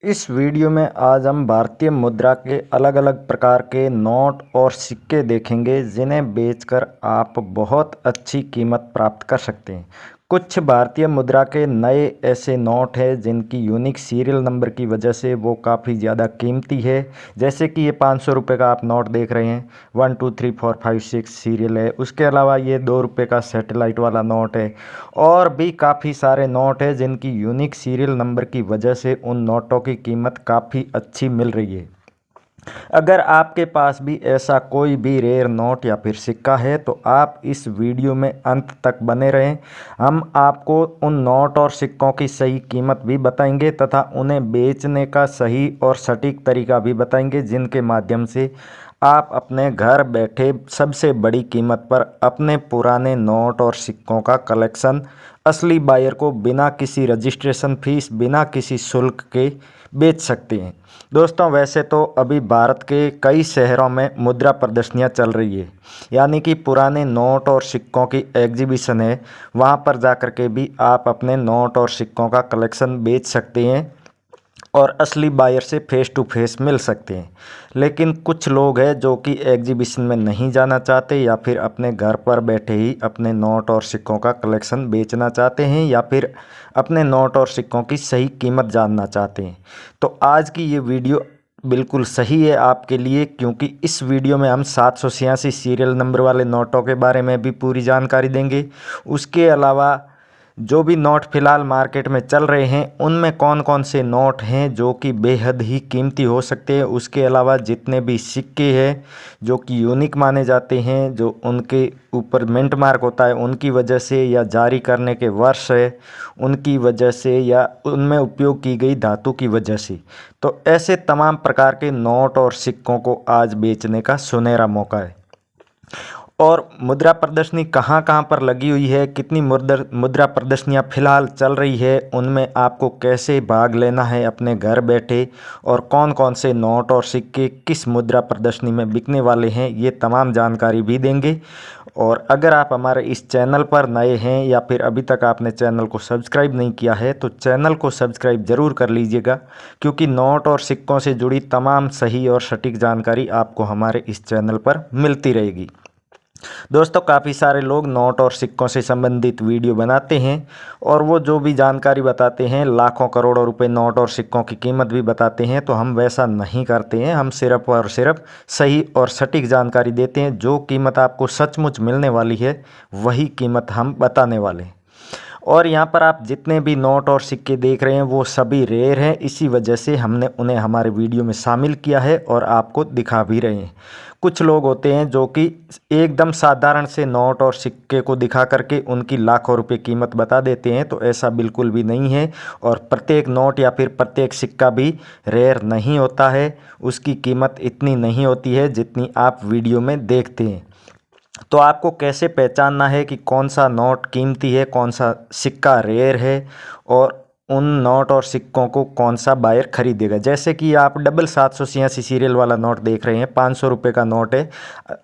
इस वीडियो में आज हम भारतीय मुद्रा के अलग अलग प्रकार के नोट और सिक्के देखेंगे जिन्हें बेचकर आप बहुत अच्छी कीमत प्राप्त कर सकते हैं। कुछ भारतीय मुद्रा के नए ऐसे नोट हैं जिनकी यूनिक सीरियल नंबर की वजह से वो काफ़ी ज़्यादा कीमती है। जैसे कि ये 500 रुपये का आप नोट देख रहे हैं, 1 2 3 4 5 6 सीरियल है। उसके अलावा ये 2 रुपये का सैटेलाइट वाला नोट है और भी काफ़ी सारे नोट हैं जिनकी यूनिक सीरियल नंबर की वजह से उन नोटों की कीमत काफ़ी अच्छी मिल रही है। अगर आपके पास भी ऐसा कोई भी रेयर नोट या फिर सिक्का है तो आप इस वीडियो में अंत तक बने रहें। हम आपको उन नोट और सिक्कों की सही कीमत भी बताएंगे तथा उन्हें बेचने का सही और सटीक तरीका भी बताएंगे जिनके माध्यम से आप अपने घर बैठे सबसे बड़ी कीमत पर अपने पुराने नोट और सिक्कों का कलेक्शन असली बायर को बिना किसी रजिस्ट्रेशन फीस, बिना किसी शुल्क के बेच सकते हैं। दोस्तों, वैसे तो अभी भारत के कई शहरों में मुद्रा प्रदर्शनियां चल रही है, यानी कि पुराने नोट और सिक्कों की एग्जीबिशन है। वहां पर जाकर के भी आप अपने नोट और सिक्कों का कलेक्शन बेच सकते हैं और असली बायर से फेस टू फेस मिल सकते हैं। लेकिन कुछ लोग हैं जो कि एग्जीबिशन में नहीं जाना चाहते या फिर अपने घर पर बैठे ही अपने नोट और सिक्कों का कलेक्शन बेचना चाहते हैं या फिर अपने नोट और सिक्कों की सही कीमत जानना चाहते हैं। तो आज की ये वीडियो बिल्कुल सही है आपके लिए, क्योंकि इस वीडियो में हम 786 सीरियल नंबर वाले नोटों के बारे में भी पूरी जानकारी देंगे। उसके अलावा जो भी नोट फ़िलहाल मार्केट में चल रहे हैं उनमें कौन कौन से नोट हैं जो कि बेहद ही कीमती हो सकते हैं। उसके अलावा जितने भी सिक्के हैं जो कि यूनिक माने जाते हैं, जो उनके ऊपर मिंट मार्क होता है उनकी वजह से या जारी करने के वर्ष है उनकी वजह से या उनमें उपयोग की गई धातु की वजह से, तो ऐसे तमाम प्रकार के नोट और सिक्कों को आज बेचने का सुनहरा मौका है। और मुद्रा प्रदर्शनी कहाँ कहाँ पर लगी हुई है, कितनी मुद्रा प्रदर्शनियाँ फ़िलहाल चल रही है, उनमें आपको कैसे भाग लेना है अपने घर बैठे और कौन कौन से नोट और सिक्के किस मुद्रा प्रदर्शनी में बिकने वाले हैं, ये तमाम जानकारी भी देंगे। और अगर आप हमारे इस चैनल पर नए हैं या फिर अभी तक आपने चैनल को सब्सक्राइब नहीं किया है तो चैनल को सब्सक्राइब ज़रूर कर लीजिएगा, क्योंकि नोट और सिक्कों से जुड़ी तमाम सही और सटीक जानकारी आपको हमारे इस चैनल पर मिलती रहेगी। दोस्तों, काफ़ी सारे लोग नोट और सिक्कों से संबंधित वीडियो बनाते हैं और वो जो भी जानकारी बताते हैं लाखों करोड़ों रुपए नोट और सिक्कों की कीमत भी बताते हैं, तो हम वैसा नहीं करते हैं। हम सिर्फ और सिर्फ सही और सटीक जानकारी देते हैं। जो कीमत आपको सचमुच मिलने वाली है वही कीमत हम बताने वाले हैं। और यहाँ पर आप जितने भी नोट और सिक्के देख रहे हैं वो सभी रेयर हैं, इसी वजह से हमने उन्हें हमारे वीडियो में शामिल किया है और आपको दिखा भी रहे हैं। कुछ लोग होते हैं जो कि एकदम साधारण से नोट और सिक्के को दिखा करके उनकी लाखों रुपए कीमत बता देते हैं, तो ऐसा बिल्कुल भी नहीं है। और प्रत्येक नोट या फिर प्रत्येक सिक्का भी रेयर नहीं होता है, उसकी कीमत इतनी नहीं होती है जितनी आप वीडियो में देखते हैं। तो आपको कैसे पहचानना है कि कौन सा नोट कीमती है, कौन सा सिक्का रेयर है और उन नोट और सिक्कों को कौन सा बायर खरीदेगा। जैसे कि आप डबल 786 सीरियल वाला नोट देख रहे हैं, 500 रुपये का नोट है।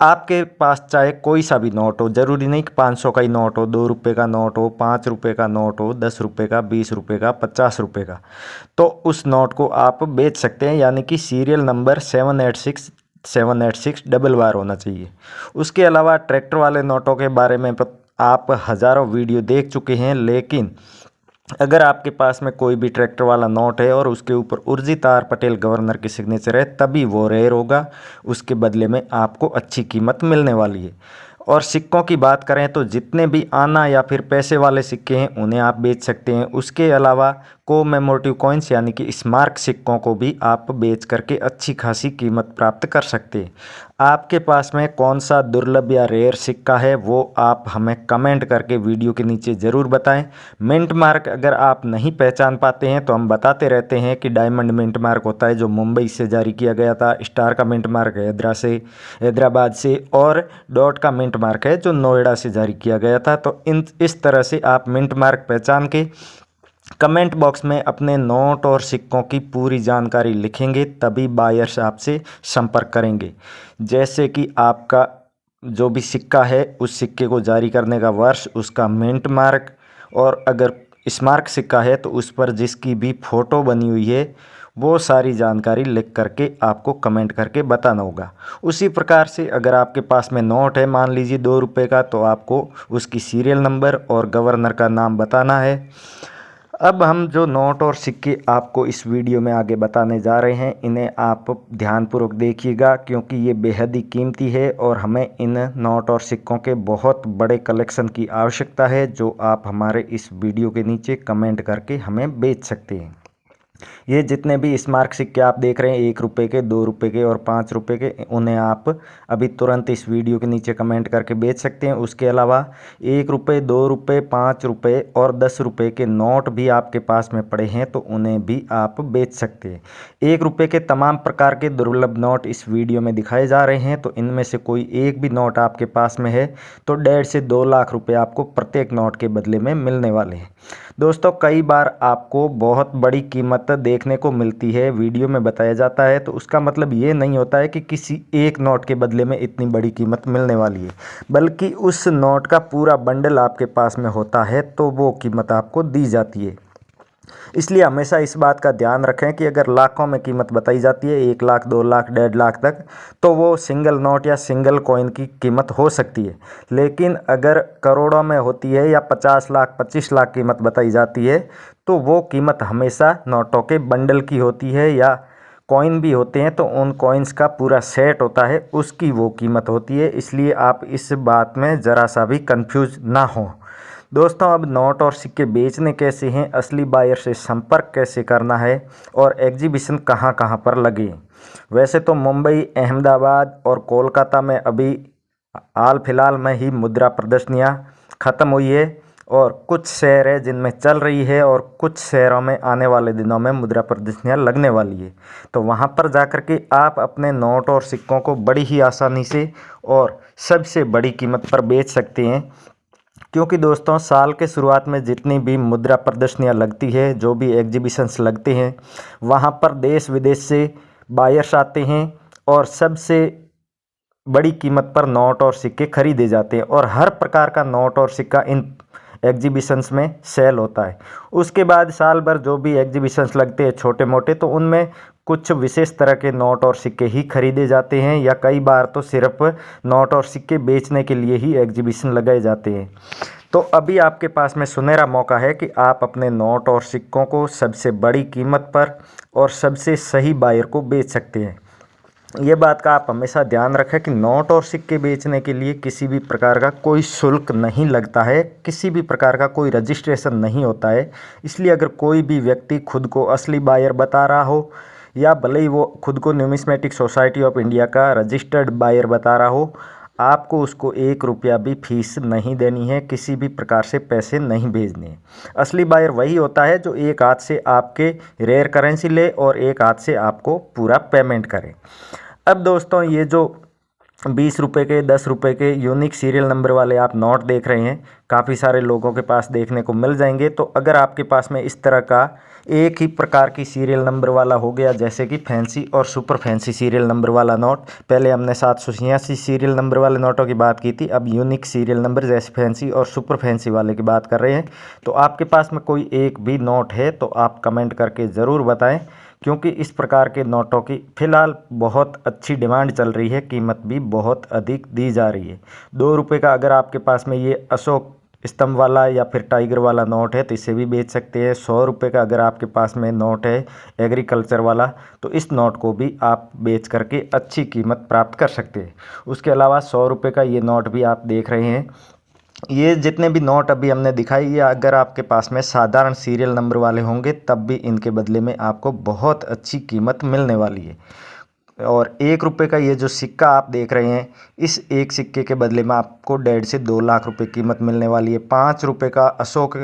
आपके पास चाहे कोई सा भी नोट हो, ज़रूरी नहीं कि 500 का ही नोट हो, 2 रुपये का नोट हो, 5 रुपये का नोट हो, 10 रुपये का, 20 रुपये का, 50 रुपये का, तो उस नोट को आप बेच सकते हैं। यानी कि सीरियल नंबर 786 डबल बार होना चाहिए। उसके अलावा ट्रैक्टर वाले नोटों के बारे में आप हज़ारों वीडियो देख चुके हैं, लेकिन अगर आपके पास में कोई भी ट्रैक्टर वाला नोट है और उसके ऊपर उर्जित आर पटेल गवर्नर की सिग्नेचर है तभी वो रेयर होगा, उसके बदले में आपको अच्छी कीमत मिलने वाली है। और सिक्कों की बात करें तो जितने भी आना या फिर पैसे वाले सिक्के हैं उन्हें आप बेच सकते हैं। उसके अलावा कोमेमोरेटिव कॉइन्स यानी कि स्मारक सिक्कों को भी आप बेच करके अच्छी खासी कीमत प्राप्त कर सकते हैं। आपके पास में कौन सा दुर्लभ या रेयर सिक्का है वो आप हमें कमेंट करके वीडियो के नीचे ज़रूर बताएं। मिंट मार्क अगर आप नहीं पहचान पाते हैं तो हम बताते रहते हैं कि डायमंड मिंट मार्क होता है जो मुंबई से जारी किया गया था, स्टार का मिंट मार्क हैदराबाद से और डॉट का मिंट मार्क है जो नोएडा से जारी किया गया था। तो इस तरह से आप मिंट मार्क पहचान के कमेंट बॉक्स में अपने नोट और सिक्कों की पूरी जानकारी लिखेंगे, तभी बायर्स आपसे संपर्क करेंगे। जैसे कि आपका जो भी सिक्का है उस सिक्के को जारी करने का वर्ष, उसका मिंट मार्क, और अगर स्मारक सिक्का है तो उस पर जिसकी भी फ़ोटो बनी हुई है वो सारी जानकारी लिख करके आपको कमेंट करके बताना होगा। उसी प्रकार से अगर आपके पास में नोट है, मान लीजिए 2 रुपये का, तो आपको उसकी सीरियल नंबर और गवर्नर का नाम बताना है। अब हम जो नोट और सिक्के आपको इस वीडियो में आगे बताने जा रहे हैं, इन्हें आप ध्यानपूर्वक देखिएगा, क्योंकि ये बेहद ही कीमती है और हमें इन नोट और सिक्कों के बहुत बड़े कलेक्शन की आवश्यकता है, जो आप हमारे इस वीडियो के नीचे कमेंट करके हमें बेच सकते हैं। ये जितने भी स्मारक सिक्के आप देख रहे हैं, 1 रुपये के, 2 रुपये के और 5 रुपये के, उन्हें आप अभी तुरंत इस वीडियो के नीचे कमेंट करके बेच सकते हैं। उसके अलावा 1 रुपये, 2 रुपये, 5 रुपये और 10 रुपये के नोट भी आपके पास में पड़े हैं, तो उन्हें भी आप बेच सकते हैं। 1 रुपये के तमाम प्रकार के दुर्लभ नोट इस वीडियो में दिखाए जा रहे हैं, तो इनमें से कोई एक भी नोट आपके पास में है तो 1.5 से 2 लाख रुपये आपको प्रत्येक नोट के बदले में मिलने वाले हैं। दोस्तों, कई बार आपको बहुत बड़ी कीमत देखने को मिलती है, वीडियो में बताया जाता है, तो उसका मतलब ये नहीं होता है कि किसी एक नोट के बदले में इतनी बड़ी कीमत मिलने वाली है, बल्कि उस नोट का पूरा बंडल आपके पास में होता है तो वो कीमत आपको दी जाती है। इसलिए हमेशा इस बात का ध्यान रखें कि अगर लाखों में कीमत बताई जाती है, 1 लाख, 2 लाख, 1.5 लाख तक, तो वो सिंगल नोट या सिंगल कॉइन की कीमत हो सकती है। लेकिन अगर करोड़ों में होती है या 50 लाख, 25 लाख कीमत बताई जाती है, तो वो कीमत हमेशा नोटों के बंडल की होती है, या कॉइन भी होते हैं तो उन कॉइन्स का पूरा सेट होता है, उसकी वो कीमत होती है। इसलिए आप इस बात में ज़रा सा भी कंफ्यूज ना हो। दोस्तों, अब नोट और सिक्के बेचने कैसे हैं, असली बायर से संपर्क कैसे करना है और एग्जीबिशन कहाँ कहाँ पर लगे। वैसे तो मुंबई, अहमदाबाद और कोलकाता में अभी हाल फिलहाल में ही मुद्रा प्रदर्शनियाँ ख़त्म हुई है, और कुछ शहर है जिनमें चल रही है और कुछ शहरों में आने वाले दिनों में मुद्रा प्रदर्शनियाँ लगने वाली है। तो वहाँ पर जाकर के आप अपने नोट और सिक्कों को बड़ी ही आसानी से और सबसे बड़ी कीमत पर बेच सकते हैं, क्योंकि दोस्तों, साल के शुरुआत में जितनी भी मुद्रा प्रदर्शनियाँ लगती है, जो भी एग्जीबिशंस लगते हैं, वहाँ पर देश विदेश से बायर्स आते हैं और सबसे बड़ी कीमत पर नोट और सिक्के खरीदे जाते हैं, और हर प्रकार का नोट और सिक्का इन एग्जीबिशंस में सेल होता है। उसके बाद साल भर जो भी एग्जीबिशंस लगते हैं छोटे मोटे, तो उनमें कुछ विशेष तरह के नोट और सिक्के ही खरीदे जाते हैं, या कई बार तो सिर्फ नोट और सिक्के बेचने के लिए ही एग्जीबिशन लगाए जाते हैं। तो अभी आपके पास में सुनहरा मौका है कि आप अपने नोट और सिक्कों को सबसे बड़ी कीमत पर और सबसे सही बायर को बेच सकते हैं। ये बात का आप हमेशा ध्यान रखें कि नोट और सिक्के बेचने के लिए किसी भी प्रकार का कोई शुल्क नहीं लगता है, किसी भी प्रकार का कोई रजिस्ट्रेशन नहीं होता है। इसलिए अगर कोई भी व्यक्ति खुद को असली बायर बता रहा हो, या भले ही वो खुद को न्यूमिस्मेटिक सोसाइटी ऑफ इंडिया का रजिस्टर्ड बायर बता रहा हो, आपको उसको 1 रुपया भी फीस नहीं देनी है, किसी भी प्रकार से पैसे नहीं भेजने हैं। असली बायर वही होता है जो एक हाथ से आपके रेयर करेंसी ले और एक हाथ से आपको पूरा पेमेंट करे। अब दोस्तों, ये जो 20 रुपये के, 10 रुपये के यूनिक सीरियल नंबर वाले आप नोट देख रहे हैं, काफ़ी सारे लोगों के पास देखने को मिल जाएंगे। तो अगर आपके पास में इस तरह का एक ही प्रकार की सीरियल नंबर वाला हो गया, जैसे कि फैंसी और सुपर फैंसी सीरियल नंबर वाला नोट, पहले हमने 786 सीरियल नंबर वाले नोटों की बात की थी, अब यूनिक सीरियल नंबर जैसे फैंसी और सुपर फैंसी वाले की बात कर रहे हैं। तो आपके पास में कोई एक भी नोट है तो आप कमेंट करके ज़रूर बताएं, क्योंकि इस प्रकार के नोटों की फ़िलहाल बहुत अच्छी डिमांड चल रही है, कीमत भी बहुत अधिक दी जा रही है। 2 रुपये का अगर आपके पास में ये अशोक स्तंभ वाला या फिर टाइगर वाला नोट है तो इसे भी बेच सकते हैं। 100 रुपये का अगर आपके पास में नोट है एग्रीकल्चर वाला, तो इस नोट को भी आप बेच करके अच्छी कीमत प्राप्त कर सकते हैं। उसके अलावा 100 रुपये का ये नोट भी आप देख रहे हैं। ये जितने भी नोट अभी हमने दिखाई, ये अगर आपके पास में साधारण सीरियल नंबर वाले होंगे तब भी इनके बदले में आपको बहुत अच्छी कीमत मिलने वाली है। और 1 रुपये का ये जो सिक्का आप देख रहे हैं, इस एक सिक्के के बदले में आपको 1.5 से 2 लाख रुपए कीमत मिलने वाली है। 5 रुपये का अशोक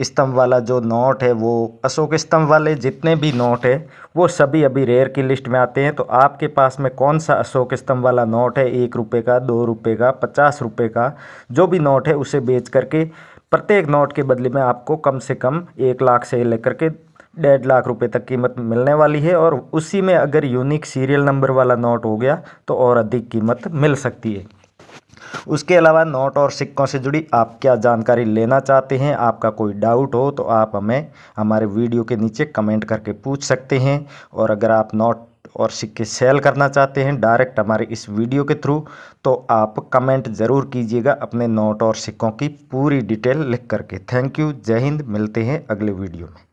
स्तंभ वाला जो नोट है, वो अशोक स्तंभ वाले जितने भी नोट है वो सभी अभी रेयर की लिस्ट में आते हैं। तो आपके पास में कौन सा अशोक स्तंभ वाला नोट है, 1 रुपये का, 2 रुपये का, 50 रुपये का, जो भी नोट है उसे बेच करके प्रत्येक नोट के बदले में आपको कम से कम 1 लाख से लेकर के 1.5 लाख रुपए तक कीमत मिलने वाली है। और उसी में अगर यूनिक सीरियल नंबर वाला नोट हो गया तो और अधिक कीमत मिल सकती है। उसके अलावा नोट और सिक्कों से जुड़ी आप क्या जानकारी लेना चाहते हैं, आपका कोई डाउट हो तो आप हमें हमारे वीडियो के नीचे कमेंट करके पूछ सकते हैं। और अगर आप नोट और सिक्के सेल करना चाहते हैं डायरेक्ट हमारे इस वीडियो के थ्रू, तो आप कमेंट ज़रूर कीजिएगा अपने नोट और सिक्कों की पूरी डिटेल लिख करके। थैंक यू, जय हिंद, मिलते हैं अगले वीडियो में।